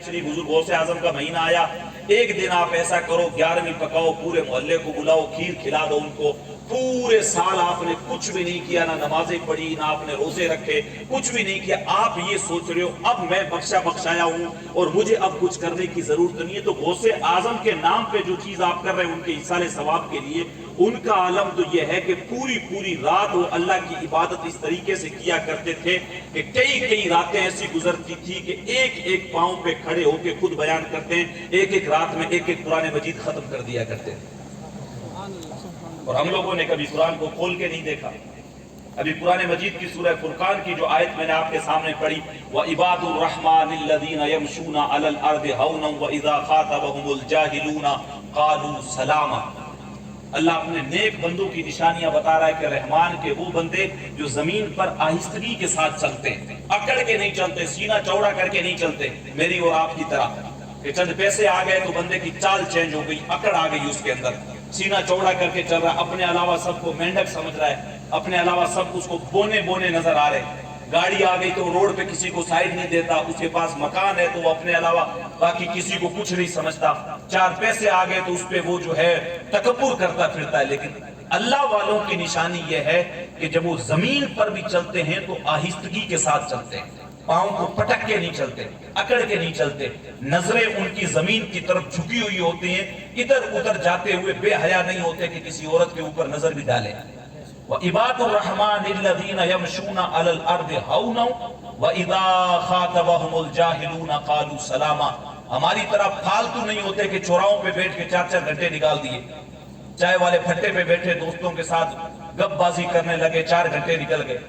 शरीफ हुजूर गौसे आजम का महीना आया, एक दिन आप ऐसा करो 11वीं पकाओ, पूरे मोहल्ले को बुलाओ, खीर खिला दो उनको। पूरे साल आपने कुछ भी नहीं किया, ना नमाजें पढ़ी, ना आपने रोजे रखे, कुछ भी नहीं किया। आप ये सोच रहे हो अब मैं बख्शाया हूं और मुझे अब कुछ करने की जरूरत नहीं है। तो गौसे आजम के नाम पे जो चीज आप कर रहे हैं उनके इसाले सवाब के लिए, उनका आलम तो यह है कि पूरी रात वो अल्लाह की इबादत इस तरीके से किया करते थे कि कई रातें ऐसी गुजरती थी कि एक पांव पे खड़े होकर खुद बयान करते हैं, एक रात में एक कुरान मजीद खत्म कर दिया करते थे। और हम लोगों ने कभी कुरान को खोल के नहीं देखा। अभी कुरान मजीद की सूरह फुरकान की जो आयत मैंने आपके सामने पढ़ी, व इबादुर रहमानिल्लज़ीना यमशूना अलल अर्दि हौना व इज़ा खातबहुमुल जाहिलूना क़ालू सलामा। अल्लाह अपने नेक बंदों की निशानियां बता रहा है कि रहमान के वो बंदे जो जमीन पर आहिस्तगी के साथ चलते हैं, अकड़ के नहीं चलते, सीना चौड़ा करके नहीं चलते, मेरी और आपकी तरह कि चंद पैसे आ गए तो बंदे की चाल चेंज हो गई, अकड़ आ गई उसके अंदर, सीना चौड़ा करके चल रहा है, अपने अलावा सबको मेंढक समझ रहा है, अपने अलावा सब उसको बोने नजर आ रहे। गाड़ी आ गई तो रोड पे किसी को साइड नहीं देता, उसके पास मकान है तो वो अपने अलावा बाकी किसी को कुछ नहीं समझता। 4 पैसे आ गए तो उस पे वो जो है तकब्बुर करता फिरता है। लेकिन अल्लाह वालों की निशानी ये है कि जब वो जमीन पर भी चलते हैं तो आहिस्तगी के साथ चलते हैं, पाँव को पटक के नहीं चलते, अकड़ के नहीं चलते, नजरें उनकी जमीन की तरफ झुकी हुई होती हैं, इधर उधर जाते हुए बेहया नहीं होते कि किसी औरत के ऊपर नजर भी डाले। व इबादुर रहमानिल्लज़ीना यमशूना अलल अर्दि हौना व इज़ा खातबहुमुल जाहिलूना क़ालू सलामा। हमारी तरह फालतू नहीं होते कि चौराहों पे बैठ के 4 घंटे निकाल दिए, चाय वाले फट्टे पे बैठे दोस्तों के साथ गपबाजी करने लगे, 4 घंटे निकल गए।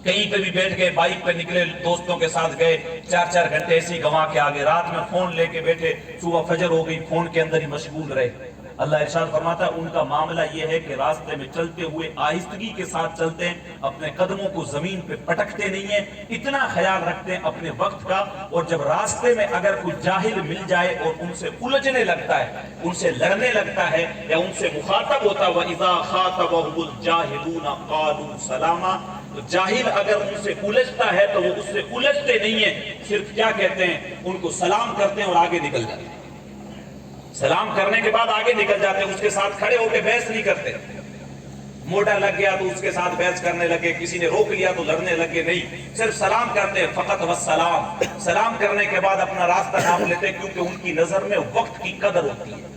कहीं पे भी बैठ गए, बाइक पे निकले, दोस्तों के साथ गए, 4 घंटे ऐसे ही गंवा के आ गए। रात में फोन लेके बैठे, सुबह फजर हो गई, फोन के अंदर ही मशगूल रहे। अल्लाह इरशाद फरमाता है उनका मामला यह है कि रास्ते में चलते हुए आहिस्तगी के साथ चलते हैं, अपने कदमों को जमीन पे पटकते नहीं है, इतना ख्याल रखते हैं अपने वक्त का। और जब रास्ते में अगर कोई जाहिल मिल जाए और उनसे उलझने लगता है, उनसे लड़ने लगता है या उनसे मुखातब होता है, इज़ा खातबहुमुल जाहिलूना क़ालू सलामा, तो जाहिल अगर उनसे उलझता है तो वो उससे उलझते नहीं है, सिर्फ क्या कहते हैं, उनको सलाम करते हैं और आगे निकल जाते हैं। सलाम करने के बाद आगे निकल जाते हैं, उसके साथ खड़े होकर बहस नहीं करते। मोटा लग गया तो उसके साथ बहस करने लगे, किसी ने रोक लिया तो लड़ने लगे, नहीं, सिर्फ सलाम करते हैं, फकत वस्सलाम। सलाम करने के बाद अपना रास्ता नाप लेते हैं, क्योंकि उनकी नजर में वक्त की कदर होती है।